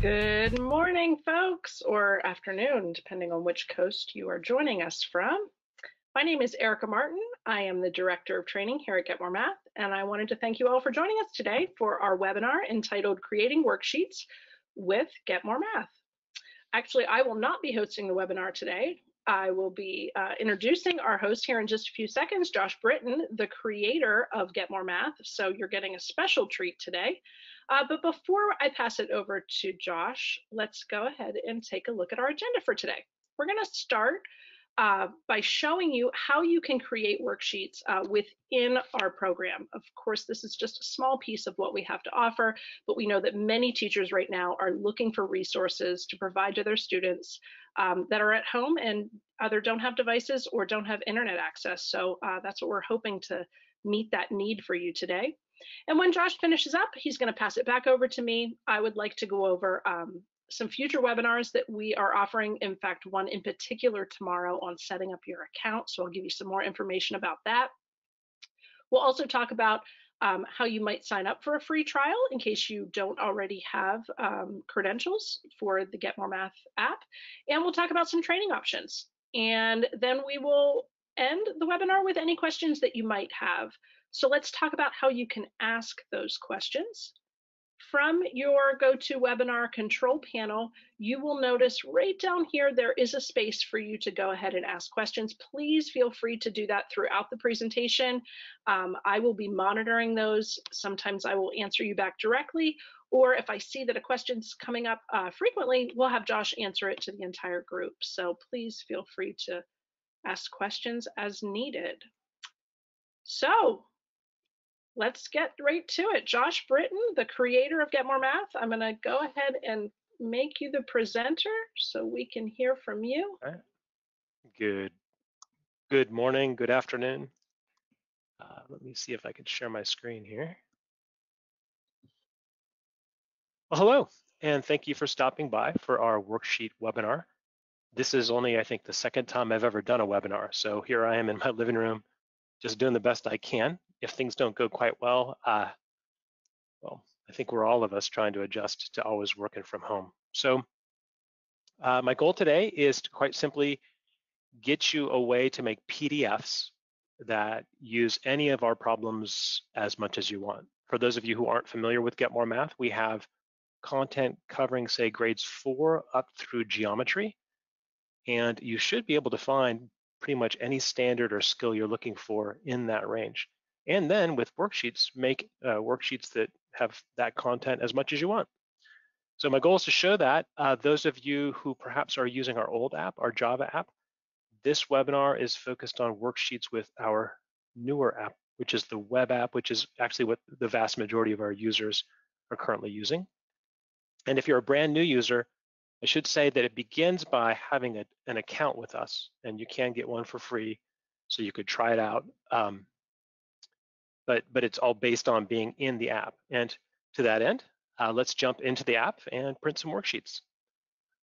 Good morning, folks, or afternoon, depending on which coast you are joining us from. My name is Erica Martin. I am the Director of Training here at Get More Math, and I wanted to thank you all for joining us today for our webinar entitled Creating Worksheets with Get More Math. Actually, I will not be hosting the webinar today. I will be introducing our host here in just a few seconds, Josh Britton, the creator of Get More Math. So you're getting a special treat today. But before I pass it over to Josh, let's go ahead and take a look at our agenda for today. We're going to start by showing you how you can create worksheets within our program. Of course, this is just a small piece of what we have to offer, but we know that many teachers right now are looking for resources to provide to their students that are at home and either don't have devices or don't have internet access. So that's what we're hoping to meet that need for you today. And when Josh finishes up, he's going to pass it back over to me. I would like to go over some future webinars that we are offering. In fact, one in particular tomorrow on setting up your account. So I'll give you some more information about that. We'll also talk about how you might sign up for a free trial in case you don't already have credentials for the Get More Math app. And we'll talk about some training options. And then we will end the webinar with any questions that you might have. So let's talk about how you can ask those questions. From your GoToWebinar control panel, you will notice right down here, there is a space for you to go ahead and ask questions. Please feel free to do that throughout the presentation. I will be monitoring those. Sometimes I will answer you back directly, or if I see that a question's coming up frequently, we'll have Josh answer it to the entire group. So please feel free to ask questions as needed. So let's get right to it. Josh Britton, the creator of Get More Math. I'm going to go ahead and make you the presenter so we can hear from you. All right. Good morning, good afternoon. Let me see if I can share my screen here. Well, hello, and thank you for stopping by for our worksheet webinar. This is only, I think, the second time I've ever done a webinar. So here I am in my living room, just doing the best I can. If things don't go quite well, well, I think we're all of us trying to adjust to always working from home. So my goal today is to quite simply get you a way to make PDFs that use any of our problems as much as you want. For those of you who aren't familiar with Get More Math, we have content covering, say, grades 4 up through geometry, and you should be able to find pretty much any standard or skill you're looking for in that range. And then with worksheets, make worksheets that have that content as much as you want. So my goal is to show that. Those of you who perhaps are using our old app, our Java app, this webinar is focused on worksheets with our newer app, which is the web app, which is actually what the vast majority of our users are currently using. And if you're a brand new user, I should say that it begins by having an account with us, and you can get one for free, so you could try it out. But it's all based on being in the app. And to that end, let's jump into the app and print some worksheets.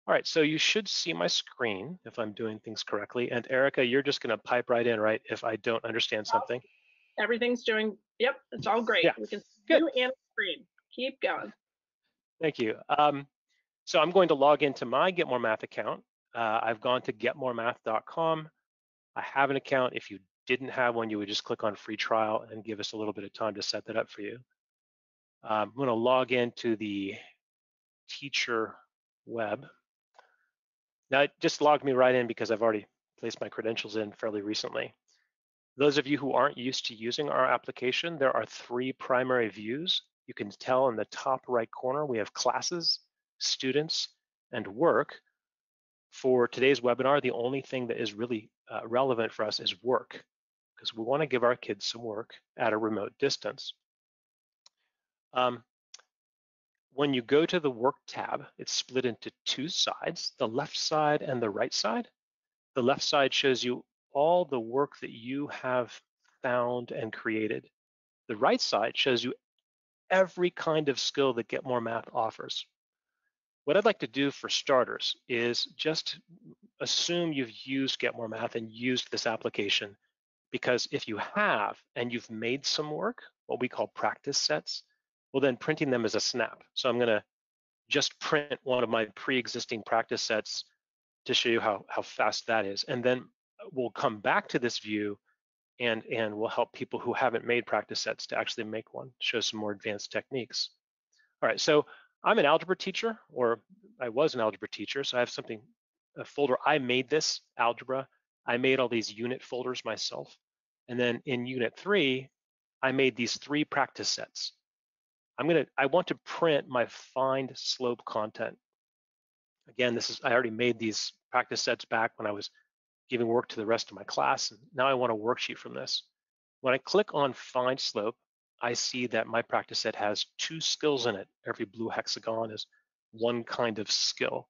All right, so you should see my screen if I'm doing things correctly. And Erica, you're just gonna pipe right in, right, if I don't understand something? Everything's doing, yep, it's all great. Yeah, We can see good. you and screen. Keep going. Thank you. So I'm going to log into my Get More Math account. I've gone to getmoremath.com. I have an account. If you didn't have one, you would just click on free trial and give us a little bit of time to set that up for you. I'm gonna log into the teacher web. Now it just logged me right in because I've already placed my credentials in fairly recently. Those of you who aren't used to using our application, there are 3 primary views. You can tell in the top right corner, we have classes, students, and work. For today's webinar, the only thing that is really relevant for us is work, because we want to give our kids some work at a remote distance. When you go to the work tab, it's split into 2 sides, the left side and the right side. The left side shows you all the work that you have found and created. The right side shows you every kind of skill that Get More Math offers. What I'd like to do for starters is just assume you've used Get More Math and used this application, because if you have and you've made some work, what we call practice sets, well then printing them is a snap. So I'm gonna just print one of my pre-existing practice sets to show you how fast that is. And then we'll come back to this view and we'll help people who haven't made practice sets to actually make one, show some more advanced techniques. All right, so I'm an algebra teacher, or I was an algebra teacher, so I have something, a folder. I made this algebra. I made all these unit folders myself. And then in unit 3, I made these 3 practice sets. I want to print my find slope content. Again, I already made these practice sets back when I was giving work to the rest of my class. And now I want a worksheet from this. When I click on find slope, I see that my practice set has 2 skills in it. Every blue hexagon is one kind of skill.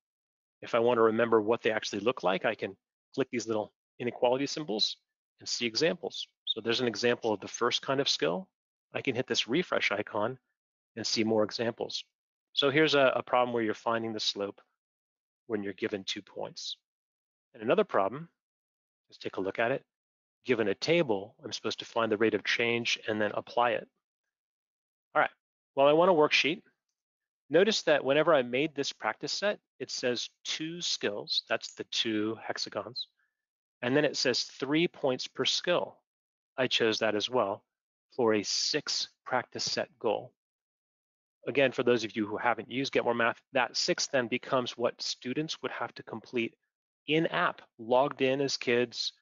If I want to remember what they actually look like, I can click these little inequality symbols and see examples. So there's an example of the first kind of skill. I can hit this refresh icon and see more examples. So here's a problem where you're finding the slope when you're given 2 points. And another problem, let's take a look at it. Given a table, I'm supposed to find the rate of change and then apply it. All right, well, I want a worksheet. Notice that whenever I made this practice set, it says 2 skills, that's the 2 hexagons, and then it says 3 points per skill. I chose that as well for a 6 practice set goal. Again, for those of you who haven't used Get More Math, that 6 then becomes what students would have to complete in-app, logged in as kids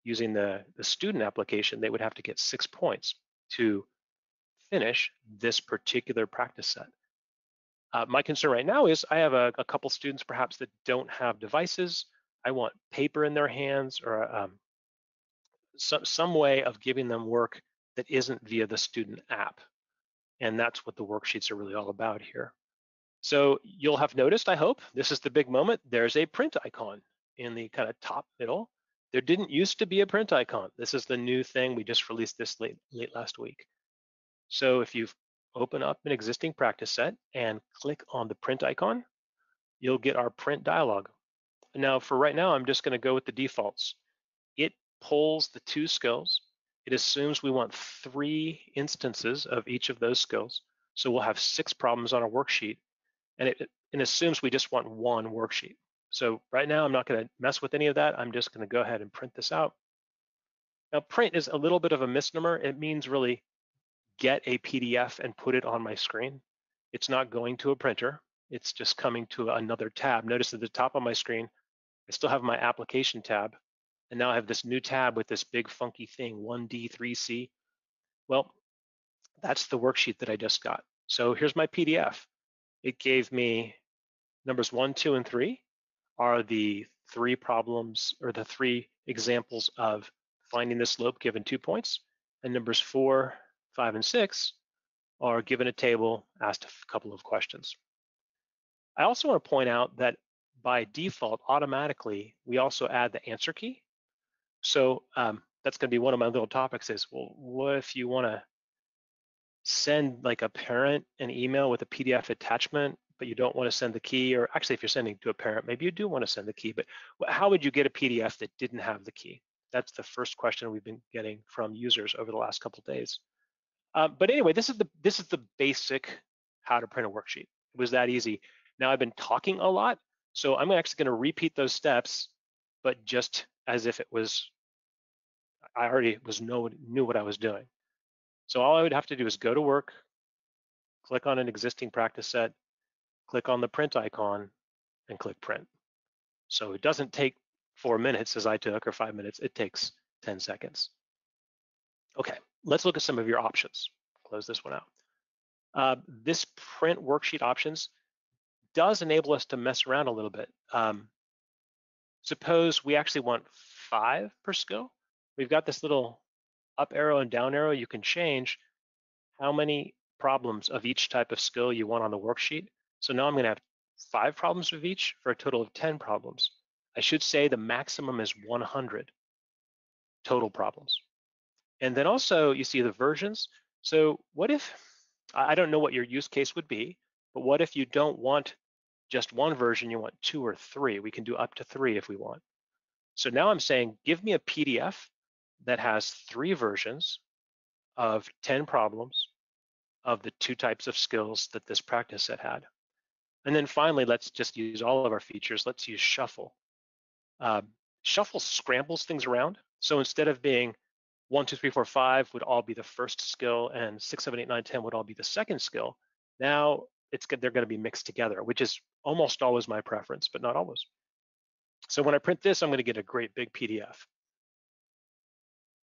using the student application. They would have to get 6 points to finish this particular practice set. My concern right now is I have a couple students perhaps that don't have devices. I want paper in their hands, or some way of giving them work that isn't via the student app. And that's what the worksheets are really all about here. So you'll have noticed, I hope, this is the big moment. There's a print icon in the kind of top middle. There didn't used to be a print icon. This is the new thing. We just released this late last week. So if you open up an existing practice set and click on the print icon, you'll get our print dialog. Now, for right now, I'm just going to go with the defaults. It pulls the 2 skills. It assumes we want 3 instances of each of those skills. So we'll have 6 problems on a worksheet, and it assumes we just want 1 worksheet. So right now, I'm not going to mess with any of that. I'm just going to go ahead and print this out. Now, print is a little bit of a misnomer. It means really get a PDF and put it on my screen. It's not going to a printer. It's just coming to another tab. Notice at the top of my screen, I still have my application tab. And now I have this new tab with this big funky thing, 1D, 3C. Well, that's the worksheet that I just got. So here's my PDF. It gave me numbers 1, 2, and 3 are the 3 problems, or the 3 examples of finding the slope given 2 points. And numbers 4, 5, and 6 are given a table, asked a couple of questions. I also want to point out that by default, automatically, we also add the answer key. So that's going to be one of my little topics is, well, what if you want to send like a parent an email with a PDF attachment, but you don't want to send the key? Or actually, if you're sending to a parent, maybe you do want to send the key, but how would you get a PDF that didn't have the key? That's the first question we've been getting from users over the last couple of days. But anyway, this is the basic how to print a worksheet. It was that easy. Now I've been talking a lot, so I'm actually going to repeat those steps, but just as if it was, I already knew what I was doing. So all I would have to do is go to work, click on an existing practice set, click on the print icon, and click print. So it doesn't take 4 minutes as I took, or 5 minutes. It takes 10 seconds. Okay, let's look at some of your options. Close this one out. This print worksheet options does enable us to mess around a little bit. Suppose we actually want 5 per skill. We've got this little up arrow and down arrow. You can change how many problems of each type of skill you want on the worksheet. So now I'm going to have 5 problems of each for a total of 10 problems. I should say the maximum is 100 total problems. And then also you see the versions. So what if, I don't know what your use case would be, but what if you don't want just 1 version, you want 2 or 3? We can do up to 3 if we want. So now I'm saying, give me a PDF that has 3 versions of 10 problems of the 2 types of skills that this practice set had. And then finally, let's just use all of our features. Let's use shuffle. Shuffle scrambles things around. So instead of being 1, 2, 3, 4, 5 would all be the first skill, and 6, 7, 8, 9, 10 would all be the second skill. Now they're going to be mixed together, which is almost always my preference, but not always. So when I print this, I'm going to get a great big PDF.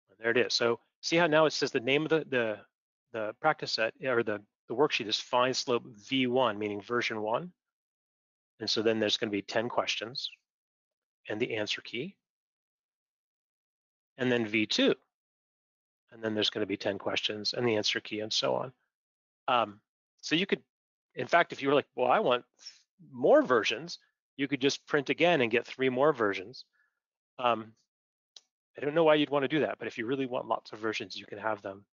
And there it is. So see how now it says the name of the practice set, or the worksheet is Find Slope V1, meaning version 1. And so then there's going to be 10 questions and the answer key. And then V2. And then there's going to be 10 questions and the answer key, and so on. So you could, in fact, if you were like, well, I want more versions, you could just print again and get 3 more versions. I don't know why you'd want to do that, but if you really want lots of versions, you can have them.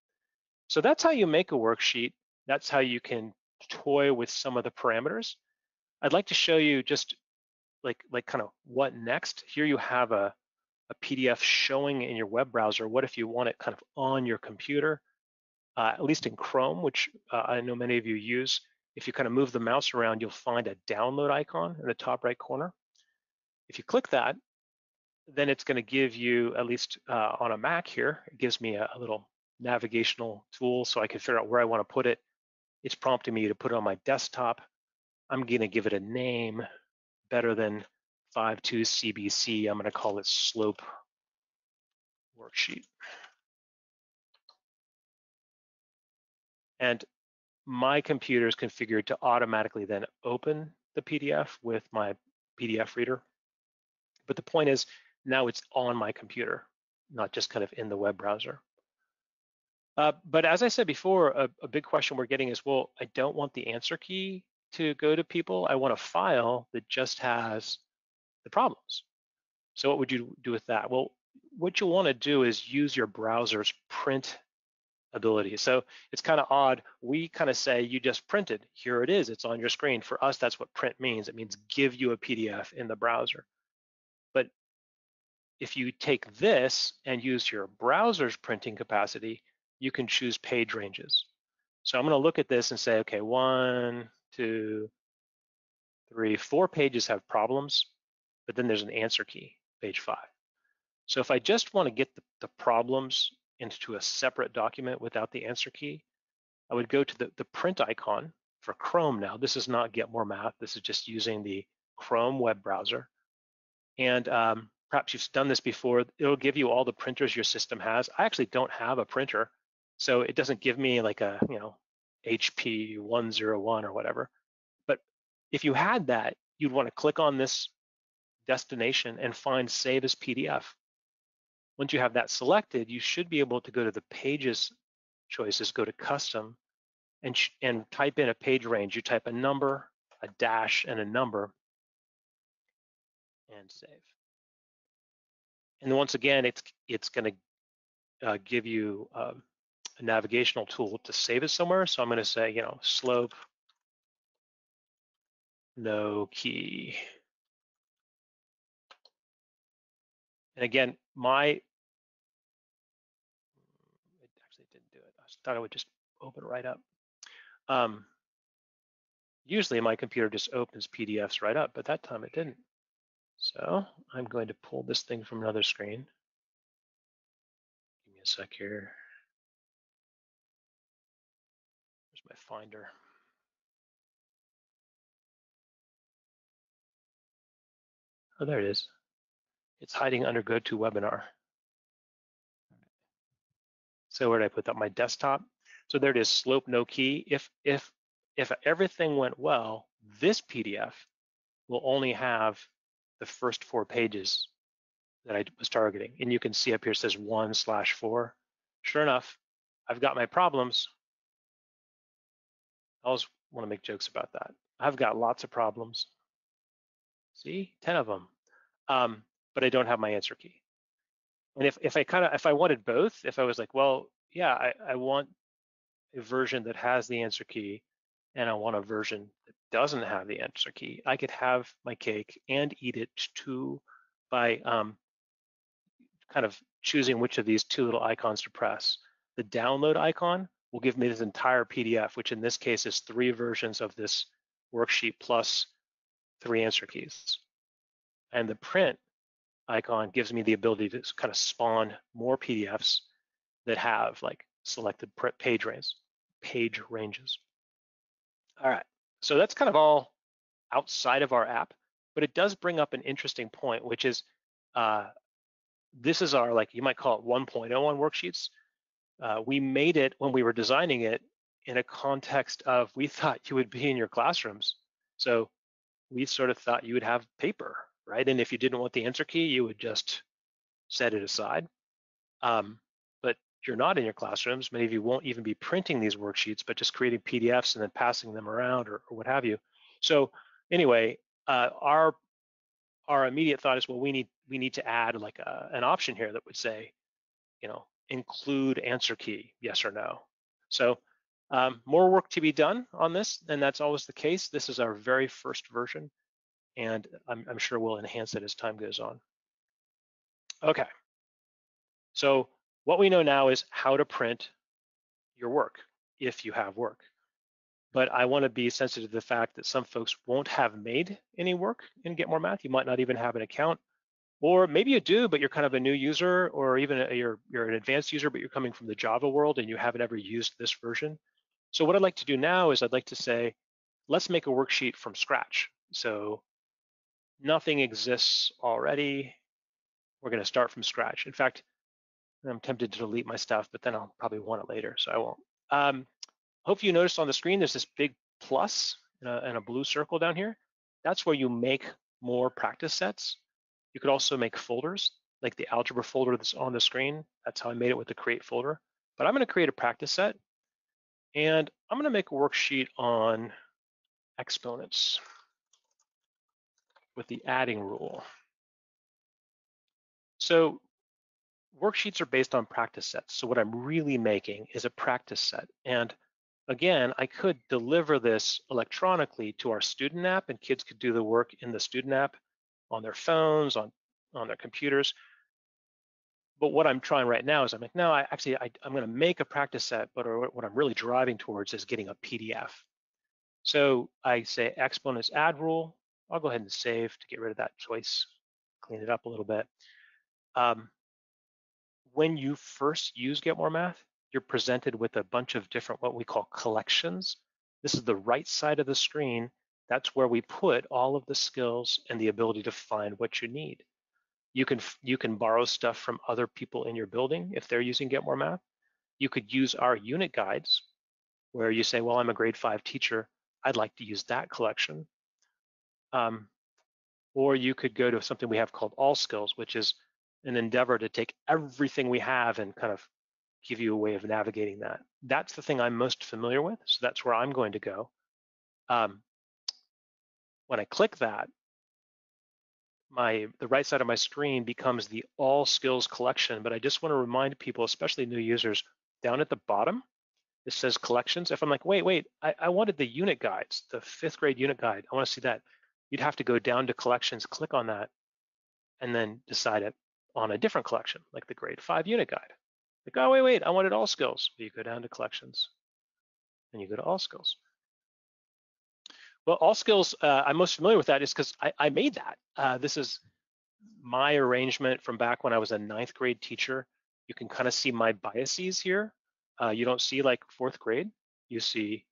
So that's how you make a worksheet. That's how you can toy with some of the parameters. I'd like to show you just like kind of what next. Here you have a PDF showing in your web browser. What if you want it kind of on your computer, at least in Chrome, which I know many of you use. If you kind of move the mouse around, you'll find a download icon in the top right corner. If you click that, then it's going to give you, at least on a Mac here, it gives me a little navigational tool so I can figure out where I want to put it. It's prompting me to put it on my desktop. I'm going to give it a name better than 5.2 CBC. I'm going to call it Slope Worksheet. And my computer is configured to automatically then open the PDF with my PDF reader. But the point is, now it's on my computer, not just kind of in the web browser. But as I said before, a big question we're getting is, well, I don't want the answer key to go to people. I want a file that just has the problems. So what would you do with that? Well, what you want to do is use your browser's print ability. So it's kind of odd. We kind of say you just printed. Here it is. It's on your screen. For us, that's what print means. It means give you a PDF in the browser. But if you take this and use your browser's printing capacity, you can choose page ranges. So I'm going to look at this and say, okay, 1, 2, 3, 4 pages have problems, but then there's an answer key, page 5. So if I just want to get the problems into a separate document without the answer key, I would go to the print icon for Chrome now. This is not Get More Math. This is just using the Chrome web browser. And perhaps you've done this before. It'll give you all the printers your system has. I actually don't have a printer, so it doesn't give me like a HP 101 or whatever. But if you had that, you'd want to click on this destination and find Save as PDF. Once you have that selected, you should be able to go to the Pages choices, go to Custom, and type in a page range. You type a number, a dash, and a number, and save. And once again, it's going to give you a navigational tool to save it somewhere. So I'm going to say, slope, no key. And again, it actually didn't do it. I thought it would just open right up. Usually my computer just opens PDFs right up, but that time it didn't. So I'm going to pull this thing from another screen. Give me a sec here. Where's my Finder? Oh, there it is. It's hiding under GoToWebinar. So where did I put that? My desktop. So there it is, slope no key. If everything went well, this PDF will only have the first 4 pages that I was targeting. And you can see up here it says 1/4. Sure enough, I've got my problems. I always want to make jokes about that. I've got lots of problems. See, 10 of them. But I don't have my answer key. And if I wanted both, if I was like, well, yeah, I want a version that has the answer key and I want a version that doesn't have the answer key, I could have my cake and eat it too by kind of choosing which of these 2 little icons to press. The download icon will give me this entire PDF, which in this case is 3 versions of this worksheet plus 3 answer keys. And the print icon gives me the ability to kind of spawn more PDFs that have like selected page ranges. All right, so that's kind of all outside of our app, but it does bring up an interesting point, which is this is our, like, you might call it 1.0 on worksheets. We made it when we were designing it in a context of, we thought you would be in your classrooms. So we sort of thought you would have paper, right? And if you didn't want the answer key, you would just set it aside. But you're not in your classrooms. Many of you won't even be printing these worksheets, but just creating PDFs and then passing them around or what have you. So anyway, our immediate thought is, well, we need to add like an option here that would say, include answer key, yes or no. So more work to be done on this, and that's always the case. This is our very first version, and I'm sure we'll enhance it as time goes on. Okay, so what we know now is how to print your work if you have work. But I want to be sensitive to the fact that some folks won't have made any work in Get More Math. You might not even have an account, or maybe you do, but you're kind of a new user, or even you're an advanced user, but you're coming from the Java world and you haven't ever used this version. So what I'd like to do now is I'd like to say, let's make a worksheet from scratch. So nothing exists already. We're going to start from scratch. In fact, I'm tempted to delete my stuff, but then I'll probably want it later, so I won't. Hope you noticed on the screen there's this big plus and a blue circle down here. That's where you make more practice sets. You could also make folders, like the algebra folder that's on the screen. That's how I made it with the create folder. But I'm going to create a practice set, and I'm going to make a worksheet on exponents with the adding rule. So worksheets are based on practice sets. So what I'm really making is a practice set. And again, I could deliver this electronically to our student app, and kids could do the work in the student app on their phones, on their computers. But what I'm trying right now is I'm like, no, I'm going to make a practice set, but what I'm really driving towards is getting a PDF. So I say exponents add rule. I'll go ahead and save to get rid of that choice, clean it up a little bit. When you first use Get More Math, you're presented with a bunch of different, what we call collections. This is the right side of the screen. That's where we put all of the skills and the ability to find what you need. You can borrow stuff from other people in your building if they're using Get More Math. You could use our unit guides where you say, well, I'm a grade 5 teacher. I'd like to use that collection. Or you could go to something we have called All Skills, which is an endeavor to take everything we have and kind of give you a way of navigating that. That's the thing I'm most familiar with, so that's where I'm going to go. When I click that, the right side of my screen becomes the All Skills collection, but I just want to remind people, especially new users, down at the bottom, it says collections. If I'm like, wait, I wanted the unit guides, the 5th grade unit guide, I want to see that. You'd have to go down to collections, click on that, and then decide it on a different collection, like the grade 5 unit guide. Like, oh, wait, I wanted all skills. You go down to collections and you go to all skills. Well, all skills, I'm most familiar with that is because I made that. This is my arrangement from back when I was a 9th grade teacher. You can kind of see my biases here. You don't see like 4th grade. You see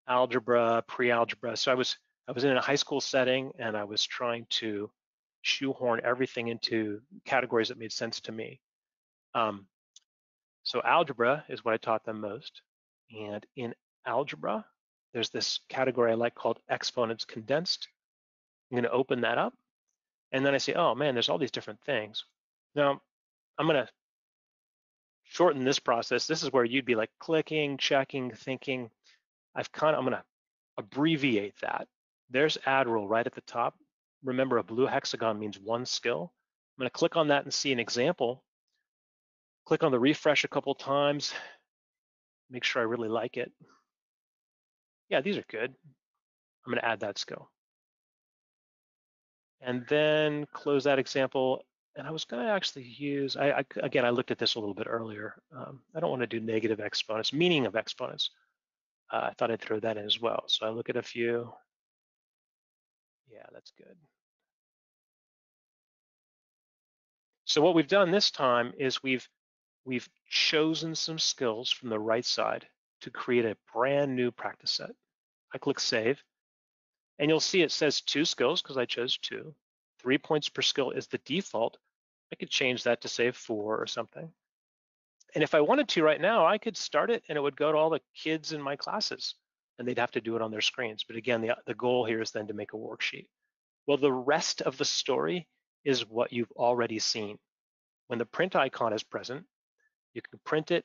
algebra, pre-algebra. So I was in a high school setting and I was trying to shoehorn everything into categories that made sense to me. So algebra is what I taught them most. And in algebra, there's this category I like called exponents condensed. I'm going to open that up. And then I say, oh man, there's all these different things. Now, I'm going to shorten this process. This is where you'd be like clicking, checking, thinking. I'm going to abbreviate that. There's add rule right at the top. Remember, a blue hexagon means 1 skill. I'm going to click on that and see an example. Click on the refresh a couple times. Make sure I really like it. Yeah, these are good. I'm going to add that skill. And then close that example. And I was going to actually use, again, I looked at this a little bit earlier. I don't want to do negative exponents, meaning of exponents. I thought I'd throw that in as well. So I look at a few. Yeah, that's good. So what we've done this time is we've chosen some skills from the right side to create a brand new practice set. I click save, and you'll see it says 2 skills because I chose 2. 3 points per skill is the default. I could change that to say 4 or something. And if I wanted to right now, I could start it and it would go to all the kids in my classes and they'd have to do it on their screens. But again, the goal here is then to make a worksheet. Well, the rest of the story is what you've already seen. When the print icon is present, you can print it,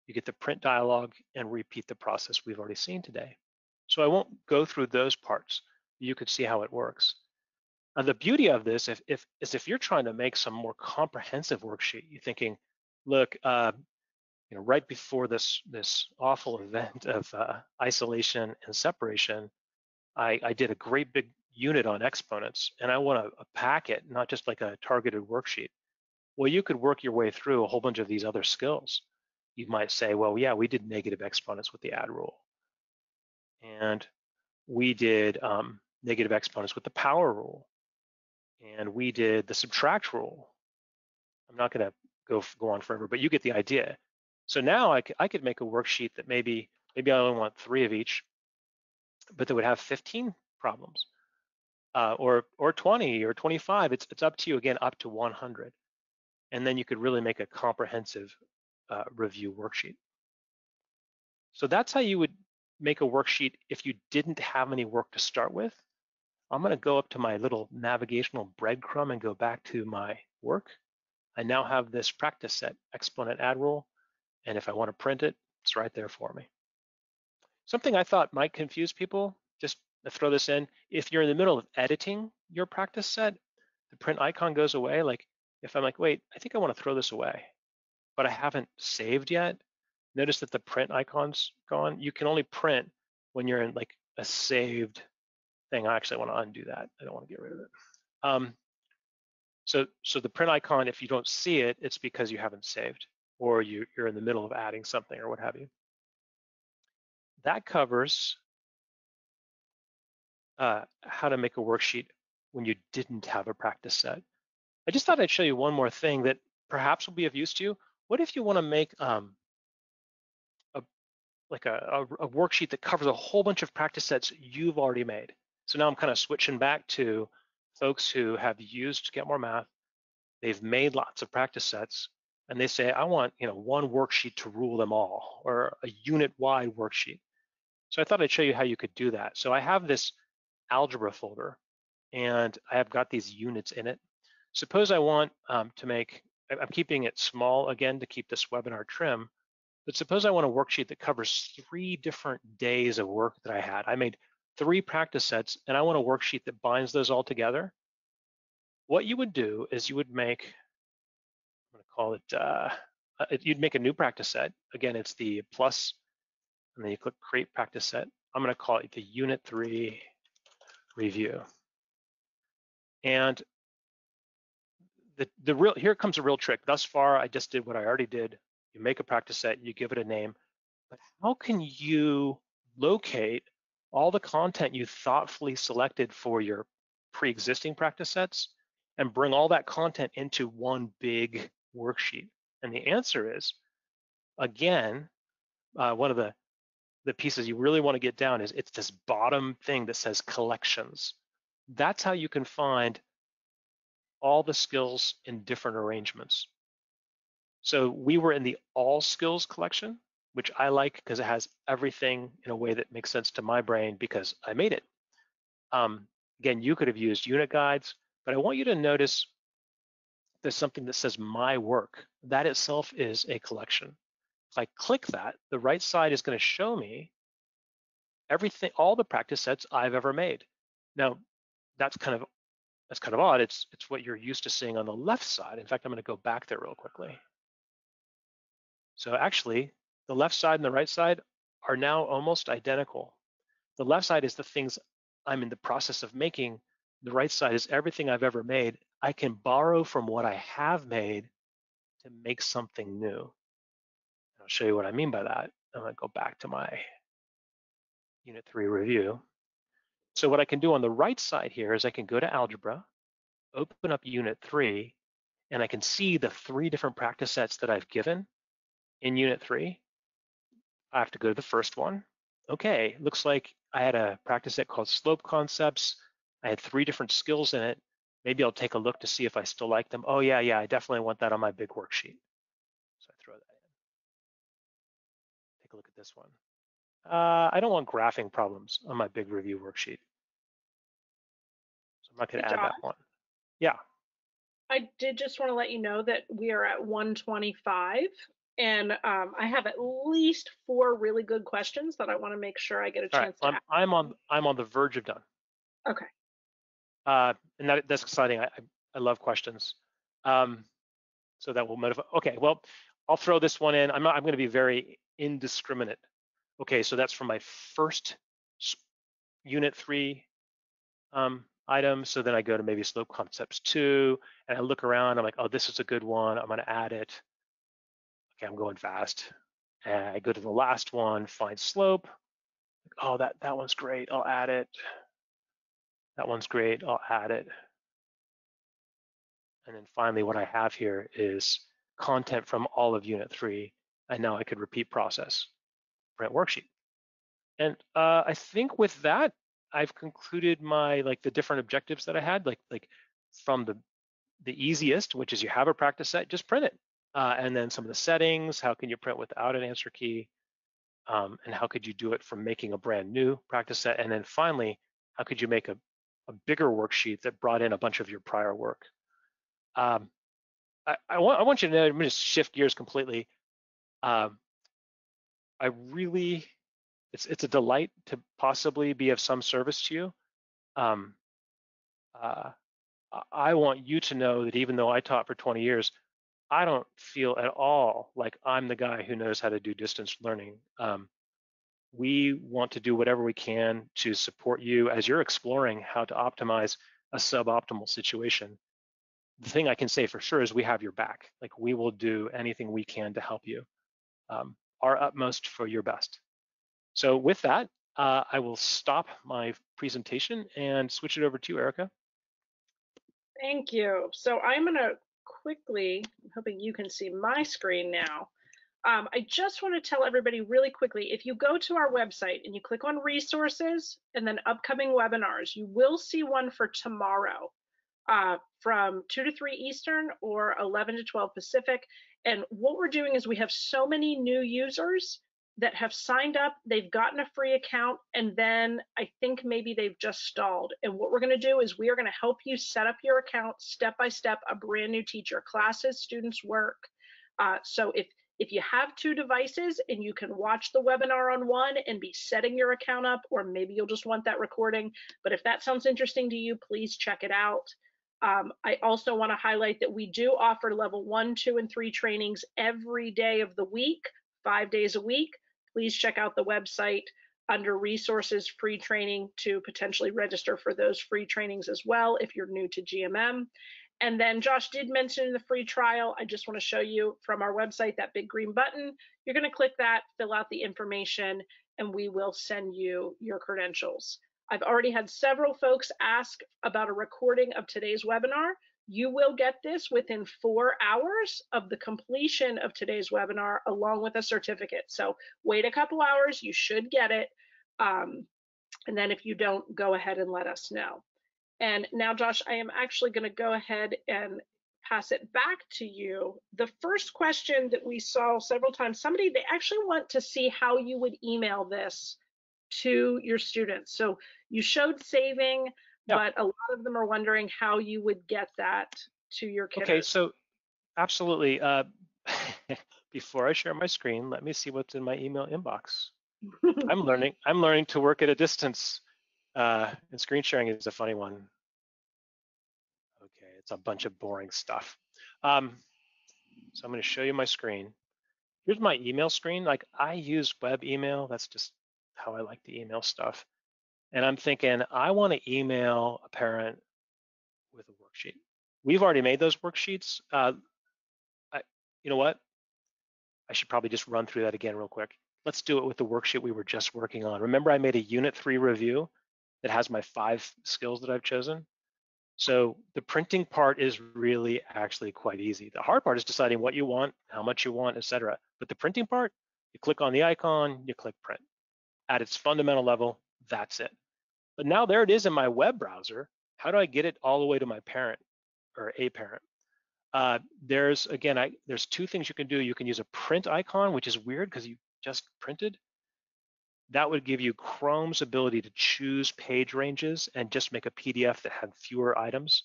you get the print dialog and repeat the process we've already seen today. So I won't go through those parts. You could see how it works. The beauty of this is if you're trying to make some more comprehensive worksheet, you're thinking, look, right before this awful event of isolation and separation, I did a great big unit on exponents, and I want to pack it, not just like a targeted worksheet. Well, you could work your way through a whole bunch of these other skills. You might say, well, yeah, we did negative exponents with the add rule, and we did negative exponents with the power rule, and we did the subtract rule. I'm not going to go on forever, but you get the idea. So now I could make a worksheet that maybe I only want 3 of each, but that would have 15 problems, or 20 or 25. It's up to you, again, up to 100, and then you could really make a comprehensive review worksheet. So that's how you would make a worksheet if you didn't have any work to start with. I'm going to go up to my little navigational breadcrumb and go back to my work. I now have this practice set, exponent add rule, and if I want to print it, it's right there for me. Something I thought might confuse people, just to throw this in, if you're in the middle of editing your practice set, the print icon goes away. Like if I'm like, wait, I think I want to throw this away, but I haven't saved yet, notice that the print icon's gone. You can only print when you're in like a saved thing. I actually want to undo that. I don't want to get rid of it. So the print icon, if you don't see it, it's because you haven't saved or you're in the middle of adding something or what have you. That covers how to make a worksheet when you didn't have a practice set. I just thought I'd show you one more thing that perhaps will be of use to you. What if you want to make a worksheet that covers a whole bunch of practice sets you've already made? So now I'm kind of switching back to folks who have used Get More Math. They've made lots of practice sets, and they say, I want one worksheet to rule them all, or a unit-wide worksheet. So I thought I'd show you how you could do that. So I have this algebra folder, and I have got these units in it. Suppose I want to make, I'm keeping it small again to keep this webinar trim, but suppose I want a worksheet that covers 3 different days of work that I had. I made 3 practice sets, and I want a worksheet that binds those all together. What you would do is you would make, I'm going to call it, you'd make a new practice set. Again, it's the plus, and then you click create practice set. I'm going to call it the Unit 3 review. And here comes a real trick. Thus far, I just did what I already did. You make a practice set, you give it a name, but how can you locate all the content you thoughtfully selected for your pre-existing practice sets and bring all that content into one big worksheet? And the answer is, again, one of the pieces you really want to get down is it's this bottom thing that says collections. That's how you can find all the skills in different arrangements. So we were in the all skills collection, which I like because it has everything in a way that makes sense to my brain because I made it. Again, you could have used unit guides, but I want you to notice there's something that says my work. That itself is a collection. If I click that, the right side is going to show me everything, all the practice sets I've ever made. Now, that's kind of odd. It's what you're used to seeing on the left side. In fact, I'm going to go back there real quickly. So actually, the left side and the right side are now almost identical. The left side is the things I'm in the process of making. The right side is everything I've ever made. I can borrow from what I have made to make something new. I'll show you what I mean by that. I'm going to go back to my Unit 3 review. So what I can do on the right side here is I can go to algebra, open up unit 3, and I can see the 3 different practice sets that I've given in unit 3. I have to go to the first one. Okay, looks like I had a practice set called slope concepts. I had 3 different skills in it. Maybe I'll take a look to see if I still like them. Oh yeah, I definitely want that on my big worksheet. So I throw that in. Take a look at this one. I don't want graphing problems on my big review worksheet. So I'm not Hey, gonna add Josh, that one. Yeah, I did just want to let you know that we are at 125, and I have at least 4 really good questions that I want to make sure I get a all right. chance to ask. I'm on the verge of done. Okay. And that's exciting. I love questions. So that will motivate. Okay, well, I'll throw this one in. I'm going to be very indiscriminate. Okay, so that's from my first unit 3 item. So then I go to maybe slope concepts 2, and I look around. I'm like, oh, this is a good one. I'm going to add it. Okay, I'm going fast. And I go to the last one, find slope. Oh, that one's great. I'll add it. That one's great. I'll add it. And then finally, what I have here is content from all of unit 3. And now I could repeat process, print worksheet. And I think with that, I've concluded my the different objectives that I had, like from the easiest, which is you have a practice set, just print it. And then some of the settings, how can you print without an answer key? And how could you do it from making a brand new practice set? And then finally, how could you make a bigger worksheet that brought in a bunch of your prior work? I want you to know, I'm going to shift gears completely. I really, it's a delight to possibly be of some service to you. Um, I want you to know that even though I taught for 20 years, I don't feel at all like I'm the guy who knows how to do distance learning. We want to do whatever we can to support you as you're exploring how to optimize a suboptimal situation. The thing I can say for sure is we have your back. Like we will do anything we can to help you, our utmost for your best. So with that, I will stop my presentation and switch it over to you, Erica. Thank you. So I'm going to quickly, I'm hoping you can see my screen now. I just want to tell everybody really quickly, if you go to our website and you click on resources and then upcoming webinars, you will see one for tomorrow from 2 to 3 Eastern or 11 to 12 Pacific. And what we're doing is we have so many new users that have signed up, they've gotten a free account, and then I think maybe they've just stalled. And what we're going to do is we are going to help you set up your account step by step, a brand new teacher, classes, students, work. So if you have 2 devices and you can watch the webinar on one and be setting your account up, or maybe you'll just want that recording, but if that sounds interesting to you, please check it out. I also want to highlight that we do offer level 1, 2, and 3 trainings every day of the week, 5 days a week. Please check out the website under resources, free training, to potentially register for those free trainings as well if you're new to GMM. And then Josh did mention the free trial. I just want to show you from our website, that big green button. You're going to click that, fill out the information, and we will send you your credentials. I've already had several folks ask about a recording of today's webinar. You will get this within 4 hours of the completion of today's webinar, along with a certificate. So wait a couple hours, you should get it. And then if you don't, go ahead and let us know. And now, Josh, I am actually going to go ahead and pass it back to you. The first question that we saw several times, they actually want to see how you would email this to your students. So you showed saving, Yeah. but a lot of them are wondering how you would get that to your kids. Okay, so absolutely. Before I share my screen, let me see what's in my email inbox. I'm learning to work at a distance, and screen sharing is a funny one. Okay, it's a bunch of boring stuff. So I'm going to show you my screen. Here's my email screen. Like I use web email. That's just how I like to email stuff. And I'm thinking I want to email a parent with a worksheet. We've already made those worksheets. You know what? I should probably just run through that again real quick. Let's do it with the worksheet we were just working on. Remember I made a unit 3 review that has my 5 skills that I've chosen. So the printing part is really actually quite easy. The hard part is deciding what you want, how much you want, etc. But the printing part, you click on the icon, you click print. At its fundamental level, that's it. But now there it is in my web browser. How do I get it all the way to my parent or a parent? There's 2 things you can do. You can use a print icon, which is weird because you just printed. That would give you Chrome's ability to choose page ranges and just make a PDF that had fewer items.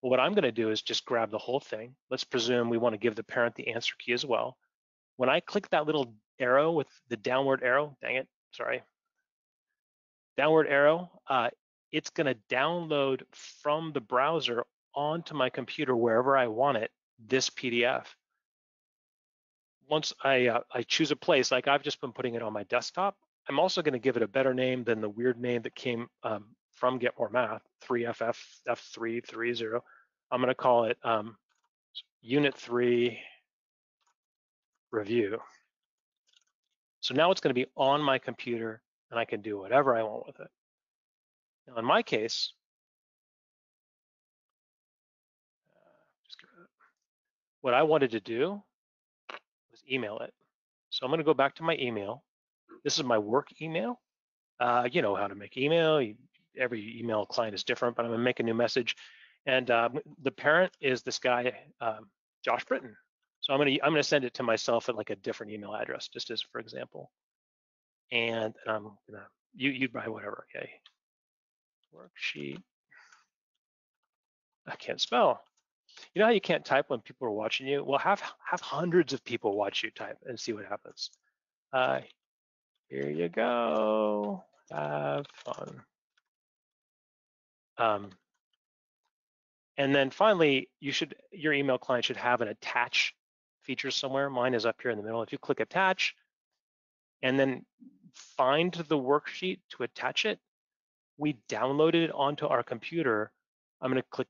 Well, what I'm going to do is just grab the whole thing. Let's presume we want to give the parent the answer key as well. When I click that little arrow with the downward arrow, dang it, sorry, downward arrow, it's going to download from the browser onto my computer wherever I want it, this PDF. Once I choose a place, like I've just been putting it on my desktop, I'm also going to give it a better name than the weird name that came from Get More Math, 3FF F330. I'm going to call it Unit 3 Review. So now it's going to be on my computer and I can do whatever I want with it. Now in my case, what I wanted to do was email it. So I'm going to go back to my email. This is my work email. You know how to make email. Every email client is different, but I'm going to make a new message. And the parent is this guy, Josh Britton. So I'm going to send it to myself at like a different email address, just as for example. And I'm gonna you buy whatever. Okay. Worksheet. I can't spell. You know how you can't type when people are watching you? Well, have hundreds of people watch you type and see what happens. Here you go. Have fun. And then finally, your email client should have an attach feature somewhere. Mine is up here in the middle. If you click attach and then find the worksheet to attach it, we downloaded it onto our computer. I'm going to click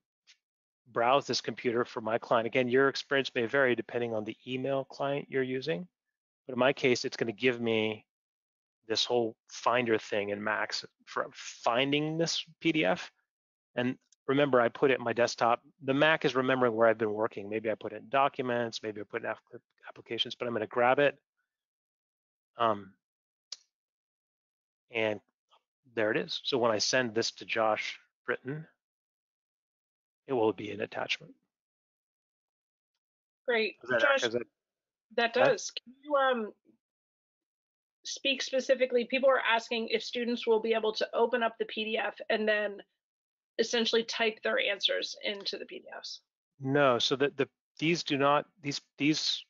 browse this computer for my client. Again, your experience may vary depending on the email client you're using. But in my case, it's going to give me this whole Finder thing in Max for finding this PDF. And remember, I put it in my desktop. The Mac is remembering where I've been working. Maybe I put it in documents, maybe I put it in applications, but I'm going to grab it. And there it is. So when I send this to Josh Britton, it will be an attachment. Great. Josh, that does. Can you speak specifically? People are asking if students will be able to open up the PDF and then essentially type their answers into the PDFs. No, so these PDFs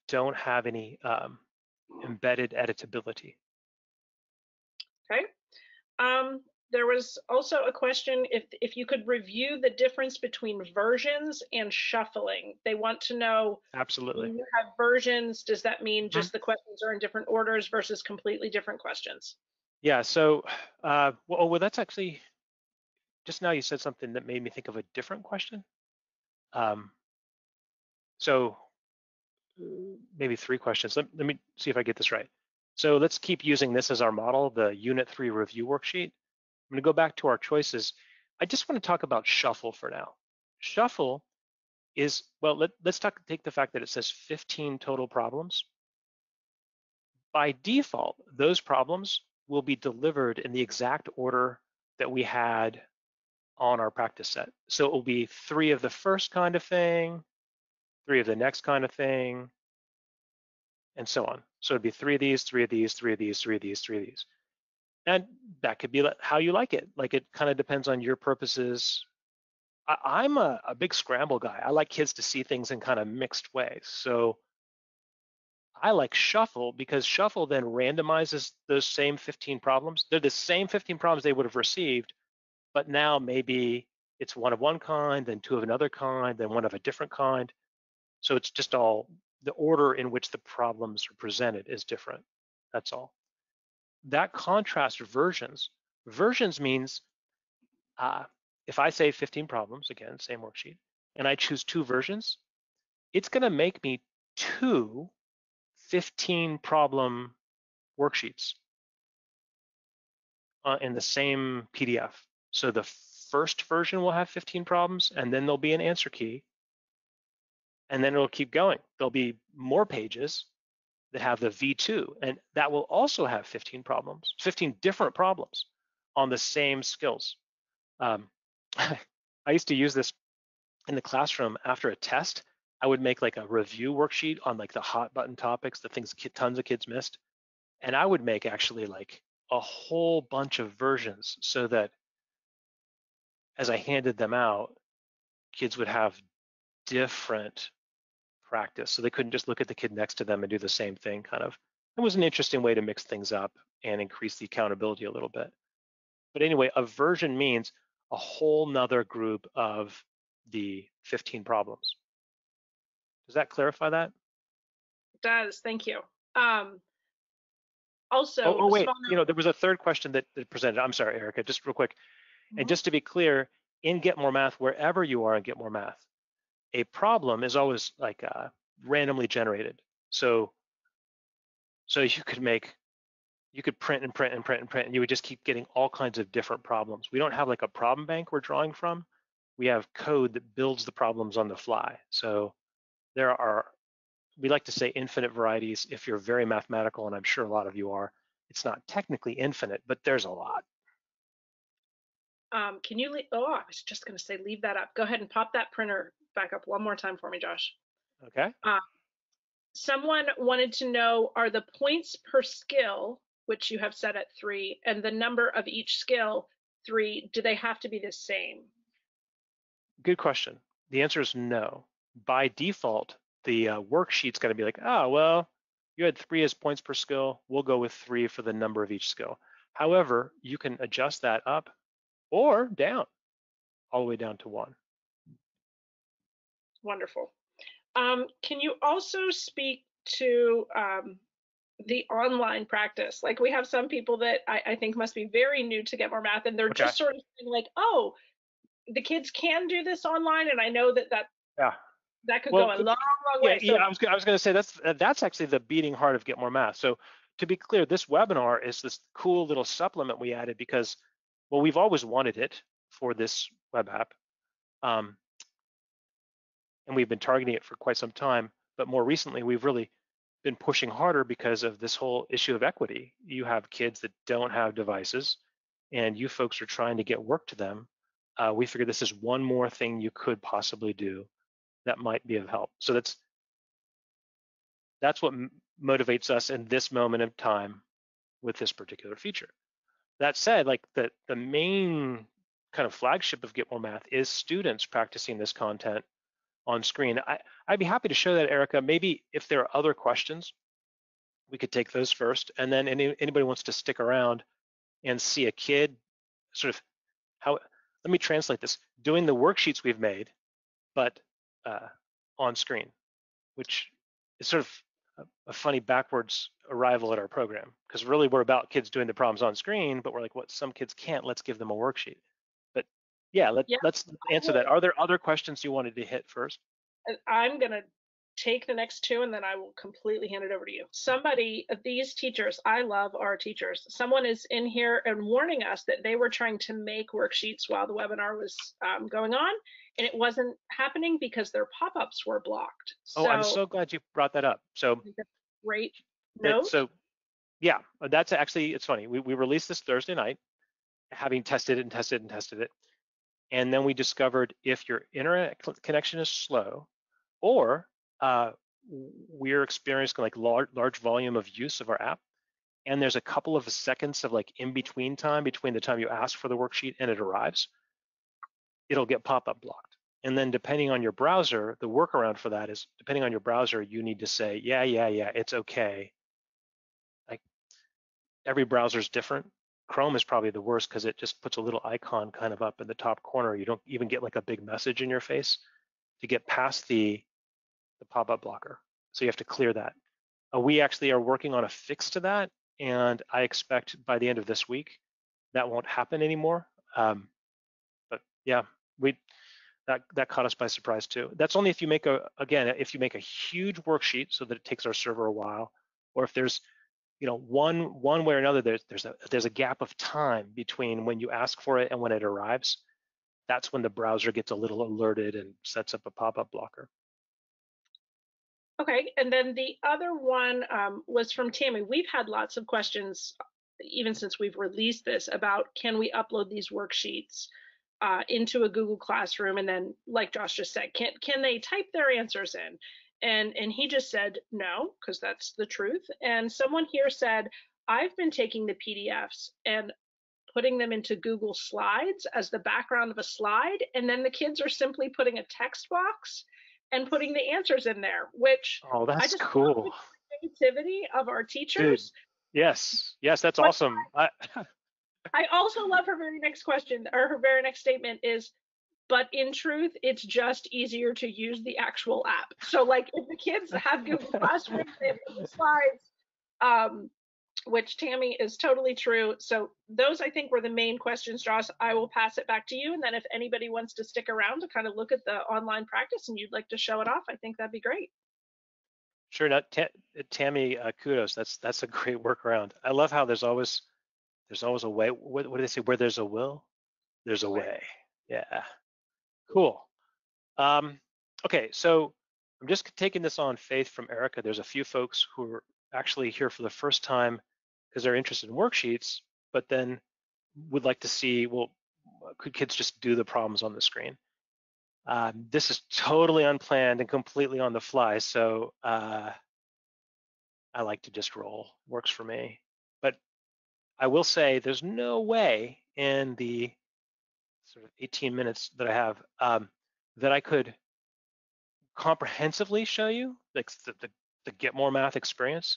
don't have any embedded editability. Okay. There was also a question if you could review the difference between versions and shuffling. They want to know. Absolutely. When you have versions, does that mean just the questions are in different orders versus completely different questions? Yeah. So, well, that's actually just now you said something that made me think of a different question. So maybe 3 questions. Let me see if I get this right. So let's keep using this as our model, the Unit 3 review worksheet. I'm going to go back to our choices. I just want to talk about shuffle for now. Shuffle is, well, let's take the fact that it says 15 total problems. By default, those problems will be delivered in the exact order that we had on our practice set. So it will be 3 of the first kind of thing, 3 of the next kind of thing, and so on. So it'd be 3 of these, 3 of these, 3 of these, 3 of these, 3 of these. And that could be how you like it. Like it kind of depends on your purposes. I'm a big scramble guy. I like kids to see things in kind of mixed ways. So I like shuffle because shuffle then randomizes those same 15 problems. They're the same 15 problems they would have received, but now maybe it's 1 of one kind, then 2 of another kind, then 1 of a different kind. So it's just all the order in which the problems are presented is different. That's all. That contrasts versions. Versions means if I say 15 problems, again, same worksheet, and I choose 2 versions, it's going to make me 2 15 problem worksheets. in the same PDF. So the first version will have 15 problems, and then there'll be an answer key, and then it'll keep going. There'll be more pages that have the V2, and that will also have 15 problems, 15 different problems on the same skills. I used to use this in the classroom after a test. I would make like a review worksheet on like the hot button topics, the things tons of kids missed. And I would make actually like a whole bunch of versions so that as I handed them out, kids would have different practice. So they couldn't just look at the kid next to them and do the same thing kind of. It was an interesting way to mix things up and increase the accountability a little bit. But anyway, a version means a whole nother group of the 15 problems. Does that clarify that? It does, thank you. Also, oh wait, there was a third question that presented. I'm sorry, Erica, just real quick. Mm-hmm. And just to be clear, in Get More Math, wherever you are in Get More Math, a problem is always like randomly generated. So you could print and print and print and print, and you would just keep getting all kinds of different problems. We don't have like a problem bank we're drawing from. We have code that builds the problems on the fly. So there are, we like to say infinite varieties. If you're very mathematical, and I'm sure a lot of you are, it's not technically infinite, but there's a lot. Can you leave? Oh, I was just going to say, leave that up. Go ahead and pop that printer back up one more time for me, Josh. Okay. Someone wanted to know, are the points per skill, which you have set at 3, and the number of each skill 3, do they have to be the same? Good question. The answer is no. By default, the worksheet's going to be like, oh, well, you had 3 as points per skill. We'll go with 3 for the number of each skill. However, you can adjust that up or down, all the way down to 1. Wonderful. Can you also speak to the online practice? Like, we have some people that I think must be very new to Get More Math, and they're just sort of saying like, oh, the kids can do this online, and I know that could go a long way. Yeah, I was going to say that's actually the beating heart of Get More Math. So to be clear, this webinar is this cool little supplement we added because, well, we've always wanted it for this web app. And we've been targeting it for quite some time, but more recently we've really been pushing harder because of this whole issue of equity. You have kids that don't have devices, and you folks are trying to get work to them. We figured this is one more thing you could possibly do that might be of help. So that's what motivates us in this moment of time with this particular feature. That said, like the main kind of flagship of Get More Math is students practicing this content on screen. I'd be happy to show that, Erica. Maybe if there are other questions, we could take those first, and then anybody wants to stick around and see a kid sort of let me translate this, doing the worksheets we've made, but on screen, which is sort of a funny backwards arrival at our program, because really we're about kids doing the problems on screen, but we're like, what, some kids can't, let's give them a worksheet. But yeah, let's answer that. Are there other questions you wanted to hit first? I'm gonna take the next 2 and then I will completely hand it over to you. Somebody, these teachers, I love our teachers. Someone is in here and warning us that they were trying to make worksheets while the webinar was going on, and it wasn't happening because their pop-ups were blocked. So, I'm so glad you brought that up. So great note. So yeah, that's actually, it's funny. We released this Thursday night, having tested it and tested it and tested it. And then we discovered if your internet connection is slow, or we're experiencing like large volume of use of our app, and there's a couple of seconds of like in between time between the time you ask for the worksheet and it arrives, it'll get pop-up blocked. And then depending on your browser, the workaround for that is, depending on your browser, you need to say, yeah, it's okay. Like, every browser is different. Chrome is probably the worst because it just puts a little icon kind of up in the top corner. You don't even get like a big message in your face to get past the pop-up blocker. So you have to clear that. We actually are working on a fix to that, and I expect by the end of this week that won't happen anymore. But yeah, that caught us by surprise too. That's only if you make if you make a huge worksheet so that it takes our server a while, or if there's one way or another, there's a gap of time between when you ask for it and when it arrives. That's when the browser gets a little alerted and sets up a pop-up blocker. Okay, and then the other one was from Tammy. We've had lots of questions, even since we've released this, about can we upload these worksheets into a Google Classroom, and then, like Josh just said, can they type their answers in? And he just said no, because that's the truth. And someone here said, I've been taking the PDFs and putting them into Google Slides as the background of a slide, and then the kids are simply putting a text box and putting the answers in there, which Oh, I that's just love the cool. creativity of our Dude, teachers. yes, that's But awesome. I also love her very next question, or her very next statement is, but in truth, it's just easier to use the actual app. So like if the kids have Google Classroom, they have Google Slides, um, which Tammy is totally true. So those I think were the main questions, Josh. I will pass it back to you. And then if anybody wants to stick around to kind of look at the online practice and you'd like to show it off, I think that'd be great. Sure, Tammy, kudos. That's a great workaround. I love how there's always a way. What do they say? Where there's a will, there's a way. Yeah, cool. Okay, so I'm just taking this on faith from Erica. There's a few folks who are actually here for the first time because they're interested in worksheets, but then would like to see, well, could kids just do the problems on the screen? This is totally unplanned and completely on the fly, so I like to just roll. Works for me. But I will say there's no way in the sort of 18 minutes that I have that I could comprehensively show you like the Get More Math experience.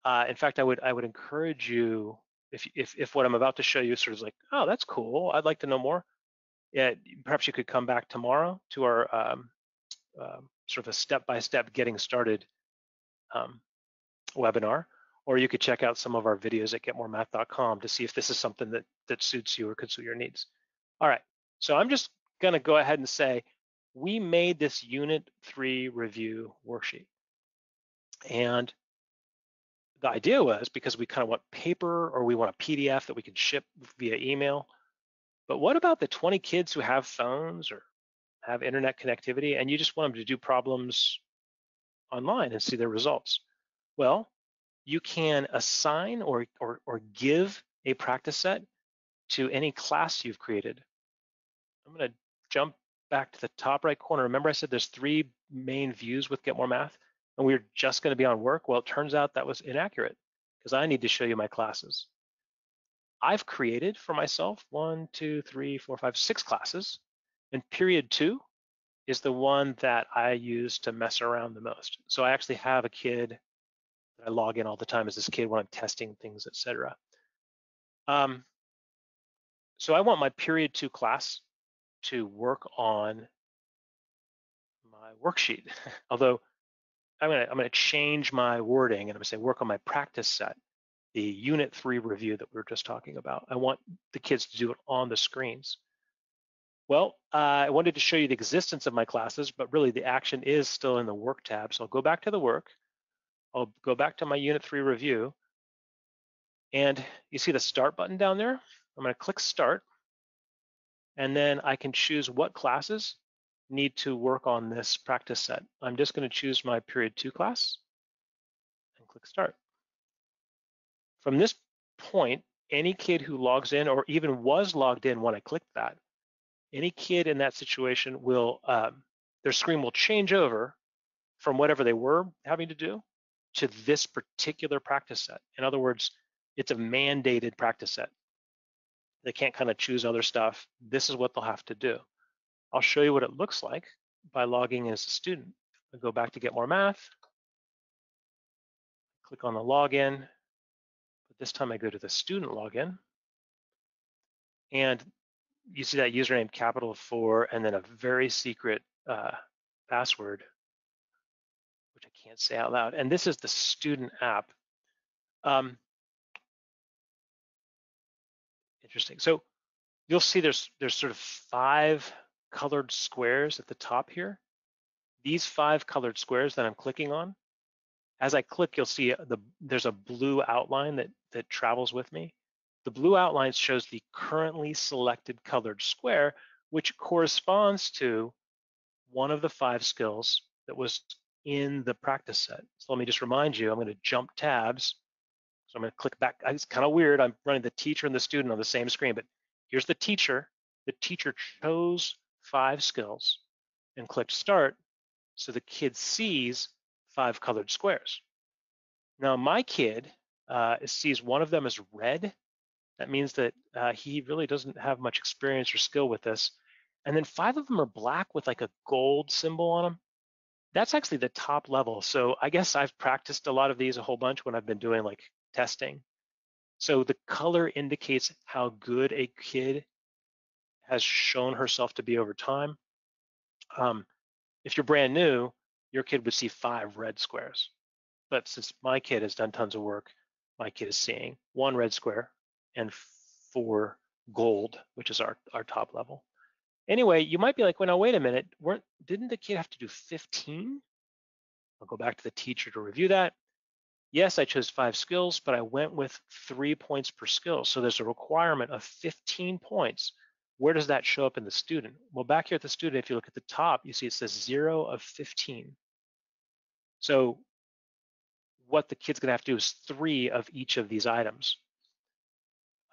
In fact, I would encourage you, if what I'm about to show you is sort of like, oh, that's cool, I'd like to know more. Yeah, perhaps you could come back tomorrow to our sort of a step-by-step getting started webinar, or you could check out some of our videos at getmoremath.com to see if this is something that suits you or could suit your needs. All right, so I'm just gonna go ahead and say, we made this Unit 3 review worksheet. And the idea was, because we kind of want paper or we want a PDF that we can ship via email, but what about the 20 kids who have phones or have internet connectivity and you just want them to do problems online and see their results? Well, you can assign or give a practice set to any class you've created. I'm going to jump back to the top right corner. Remember I said there's 3 main views with Get More Math, and we were just going to be on work? Well, it turns out that was inaccurate because I need to show you my classes. I've created for myself 1, 2, 3, 4, 5, 6 classes, and period 2 is the one that I use to mess around the most. So I actually have a kid that I log in all the time as this kid when I'm testing things, etc. So I want my period 2 class to work on my worksheet. Although I'm gonna change my wording and I'm gonna say work on my practice set, the Unit 3 review that we were just talking about. I want the kids to do it on the screens. Well, I wanted to show you the existence of my classes, but really the action is still in the work tab. So I'll go back to the work. I'll go back to my Unit 3 review. And you see the start button down there? I'm gonna click start. And then I can choose what classes need to work on this practice set. I'm just gonna choose my period 2 class and click start. From this point, any kid who logs in or even was logged in when I clicked that, any kid in that situation will, their screen will change over from whatever they were having to do to this particular practice set. In other words, it's a mandated practice set. They can't kind of choose other stuff. This is what they'll have to do. I'll show you what it looks like by logging in as a student. I'll go back to Get More Math, click on the login, but this time I go to the student login, and you see that username capital 4 and then a very secret password, which I can't say out loud. And this is the student app. Interesting. So you'll see there's sort of 5 colored squares at the top here. These 5 colored squares that I'm clicking on As I click, you'll see there's a blue outline that travels with me. The blue outline shows the currently selected colored square, which corresponds to one of the 5 skills that was in the practice set. So let me just remind you, I'm going to jump tabs. So I'm going to click back. It's kind of weird. I'm running the teacher and the student on the same screen, but here's the teacher. The teacher chose 5 skills and clicked start, so the kid sees 5 colored squares. Now my kid sees one of them as red. That means that he really doesn't have much experience or skill with this. And then 5 of them are black with like a gold symbol on them. That's actually the top level. So I guess I've practiced a lot of these a whole bunch when I've been doing like testing. So the color indicates how good a kid has shown herself to be over time. If you're brand new, your kid would see 5 red squares. But since my kid has done tons of work, my kid is seeing 1 red square and 4 gold, which is our top level. Anyway, you might be like, well, now wait a minute, didn't the kid have to do 15? I'll go back to the teacher to review that. Yes, I chose 5 skills, but I went with 3 points per skill. So there's a requirement of 15 points. Where does that show up in the student? Well, back here at the student, if you look at the top, you see it says 0 of 15. So what the kid's gonna have to do is 3 of each of these items.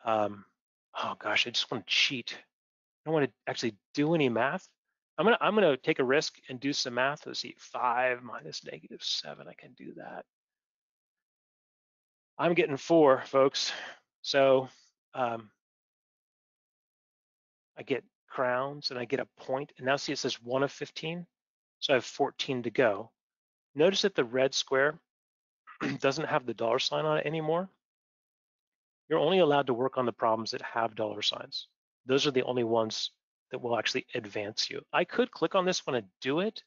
Oh gosh, I just want to cheat. I don't want to actually do any math. I'm gonna take a risk and do some math. Let's see, 5 minus -7. I can do that. I'm getting 4, folks. So I get crowns and I get a point. And now see it says 1 of 15. So I have 14 to go. Notice that the red square doesn't have the $sign on it anymore. You're only allowed to work on the problems that have $signs. Those are the only ones that will actually advance you. I could click on this one and do it,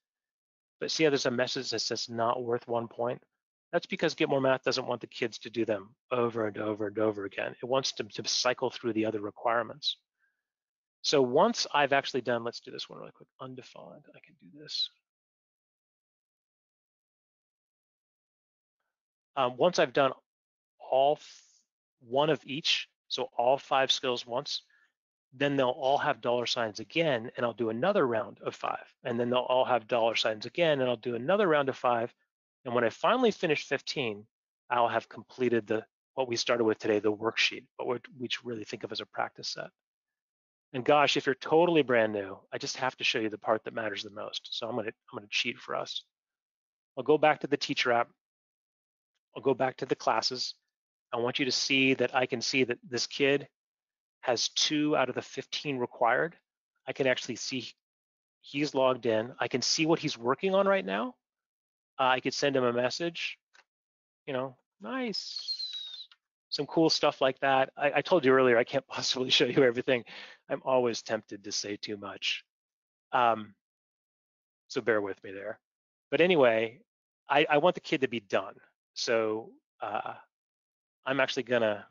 but see how there's a message that says not worth 1 point? That's because Get More Math doesn't want the kids to do them over and over and over again. It wants them to cycle through the other requirements. So once I've actually done, let's do this one really quick, undefined, I can do this. Once I've done one of each, so all 5 skills once, then they'll all have $signs again, and I'll do another round of 5. And then they'll all have $signs again, and I'll do another round of 5. And when I finally finish 15, I'll have completed what we started with today, the worksheet, but we really think of as a practice set. And gosh, if you're totally brand new, I just have to show you the part that matters the most. So I'm gonna cheat for us. I'll go back to the teacher app. I'll go back to the classes. I want you to see that I can see that this kid has 2 out of the 15 required. I can actually see he's logged in. I can see what he's working on right now. I could send him a message, nice. Some cool stuff like that. I told you earlier, I can't possibly show you everything. I'm always tempted to say too much. So bear with me there. But anyway, I want the kid to be done. So I'm actually gonna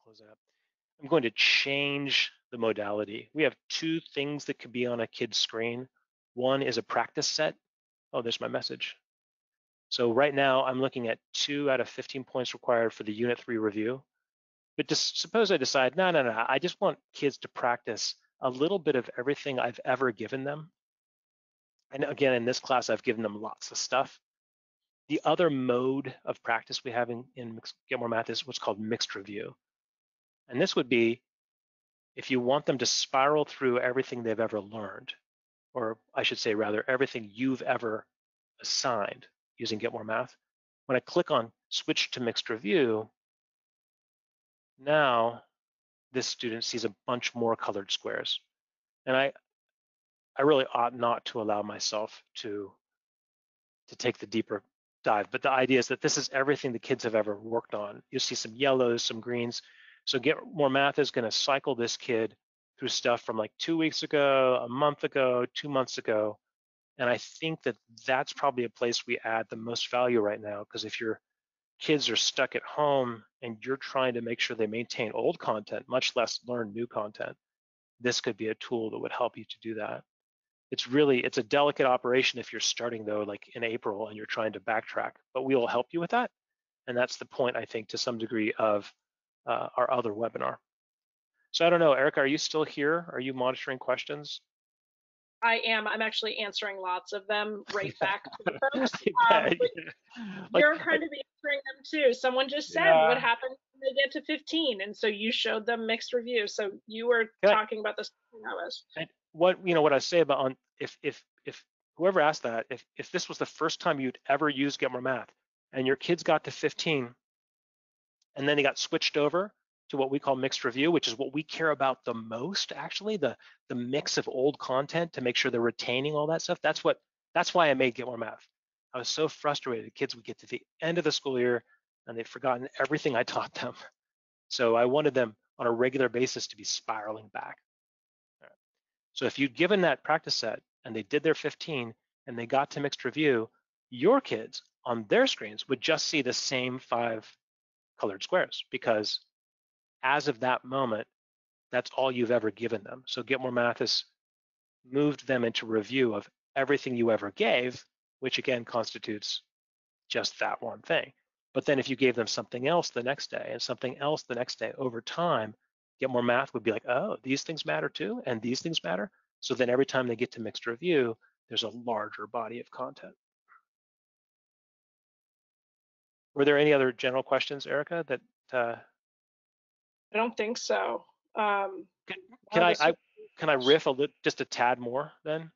close it up. I'm going to change the modality. We have 2 things that could be on a kid's screen. One is a practice set. Oh, there's my message. So right now I'm looking at 2 out of 15 points required for the Unit 3 review. But just suppose I decide, no, I just want kids to practice a little bit of everything I've ever given them. And again, in this class, I've given them lots of stuff. The other mode of practice we have in Get More Math is what's called mixed review. And this would be if you want them to spiral through everything they've ever learned, or I should say rather, everything you've ever assigned using Get More Math. When I click on switch to mixed review, now this student sees a bunch more colored squares. And I really ought not to allow myself to take the deeper dive, but the idea is that this is everything the kids have ever worked on. You'll see some yellows, some greens. So Get More Math is gonna cycle this kid through stuff from like 2 weeks ago, a month ago, 2 months ago. And I think that that's probably a place we add the most value right now, because if your kids are stuck at home and you're trying to make sure they maintain old content, much less learn new content, this could be a tool that would help you to do that. it's a delicate operation if you're starting though, like in April and you're trying to backtrack, but we will help you with that. And that's the point, I think, to some degree of our other webinar. So I don't know, Erica, are you still here? Are you monitoring questions? I am. I'm actually answering lots of them right back to the folks. I bet, But yeah. you're kind of answering them too. Someone just said, Yeah. what happens when they get to 15? And so you showed them mixed reviews. So you were Can I, talking about this. I was. and what I say about on if whoever asked that, if this was the first time you'd ever used Get More Math and your kids got to 15 and then they got switched over to what we call mixed review, which is what we care about the most, actually, the mix of old content to make sure they're retaining all that stuff. That's why I made Get More Math. I was so frustrated. Kids would get to the end of the school year and they'd forgotten everything I taught them. So I wanted them on a regular basis to be spiraling back. So if you'd given that practice set and they did their 15 and they got to mixed review, your kids on their screens would just see the same 5 colored squares, because as of that moment, that's all you've ever given them. So Get More Math has moved them into review of everything you ever gave, which again constitutes just that one thing. But then if you gave them something else the next day and something else the next day, over time, Get More Math would be like, oh, these things matter too, and these things matter. So then every time they get to mixed review, there's a larger body of content. Were there any other general questions, Erica, that I don't think so. can I riff a little, just a tad more then?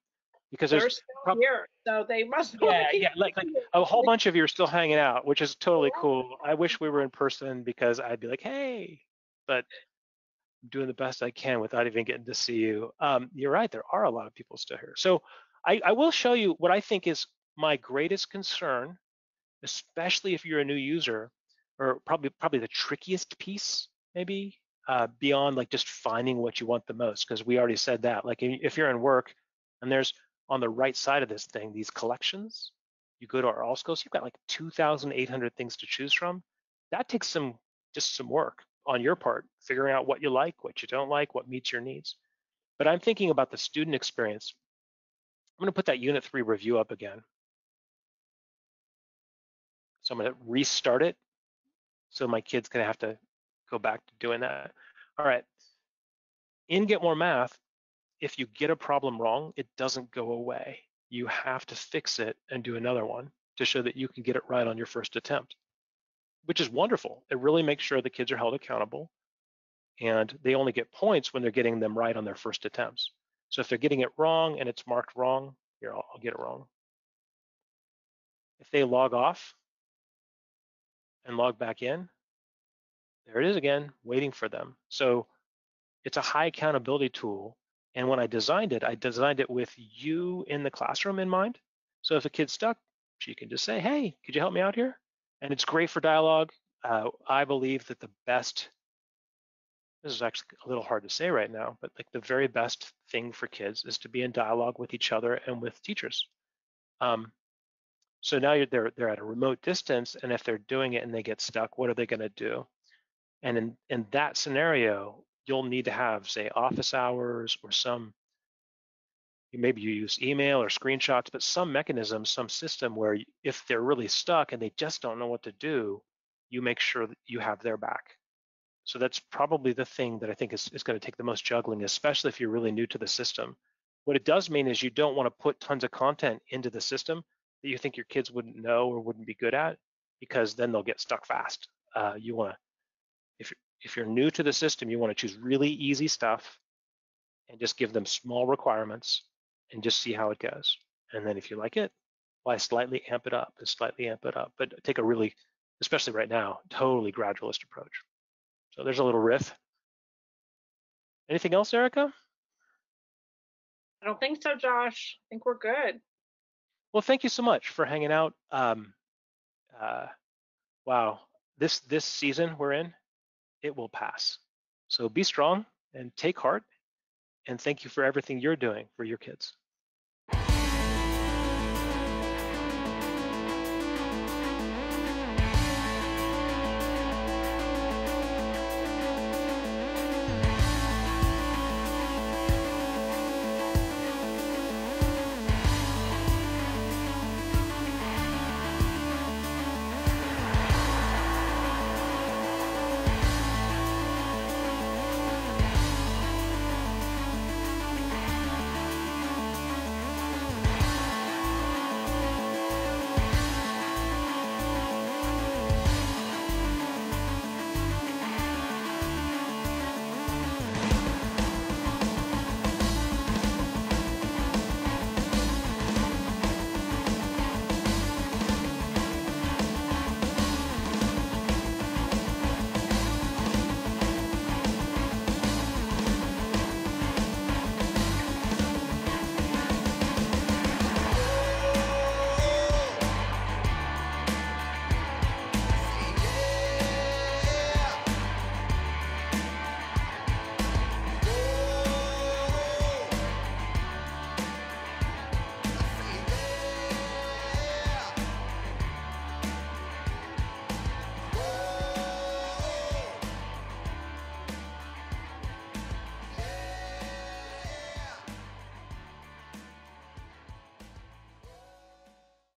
Because they're there's still here, so they must. yeah, like a whole bunch of you are still hanging out, which is totally cool. I wish we were in person because I'd be like, hey, but I'm doing the best I can without even getting to see you. You're right, there are a lot of people still here. So I will show you what I think is my greatest concern, especially if you're a new user, or probably the trickiest piece, maybe, beyond like just finding what you want the most, because we already said that. Like if you're in work and there's on the right side of this thing, these collections, you go to our all schools, you've got like 2,800 things to choose from. That takes just some work on your part, figuring out what you like, what you don't like, what meets your needs. But I'm thinking about the student experience. I'm going to put that Unit 3 review up again. So I'm going to restart it. So my kid's going to have to go back to doing that. All right. In Get More Math, if you get a problem wrong, it doesn't go away. You have to fix it and do another one to show that you can get it right on your first attempt, which is wonderful. It really makes sure the kids are held accountable, and they only get points when they're getting them right on their first attempts. So if they're getting it wrong and it's marked wrong, here, I'll get it wrong. If they log off and log back in, there it is again, waiting for them. So it's a high accountability tool. And when I designed it with you in the classroom in mind. So if a kid's stuck, she can just say, hey, could you help me out here? And it's great for dialogue. I believe that the best, this is actually a little hard to say right now, but like the very best thing for kids is to be in dialogue with each other and with teachers. So now they're at a remote distance, and if they're doing it and they get stuck, what are they going to do? And in that scenario, you'll need to have, say, office hours or maybe you use email or screenshots, but some mechanism, some system where if they're really stuck and they just don't know what to do, you make sure that you have their back. So that's probably the thing that I think is going to take the most juggling, especially if you're really new to the system. What it does mean is you don't want to put tons of content into the system that you think your kids wouldn't know or wouldn't be good at, because then they'll get stuck fast. You want to, if you're new to the system, you want to choose really easy stuff and just give them small requirements and just see how it goes. And then if you like it, why slightly amp it up and slightly amp it up, but take a really, especially right now, totally gradualist approach. So there's a little riff. Anything else, Erica? I don't think so, Josh. I think we're good. Well, thank you so much for hanging out. Wow, this season we're in, it will pass. So be strong and take heart, and thank you for everything you're doing for your kids.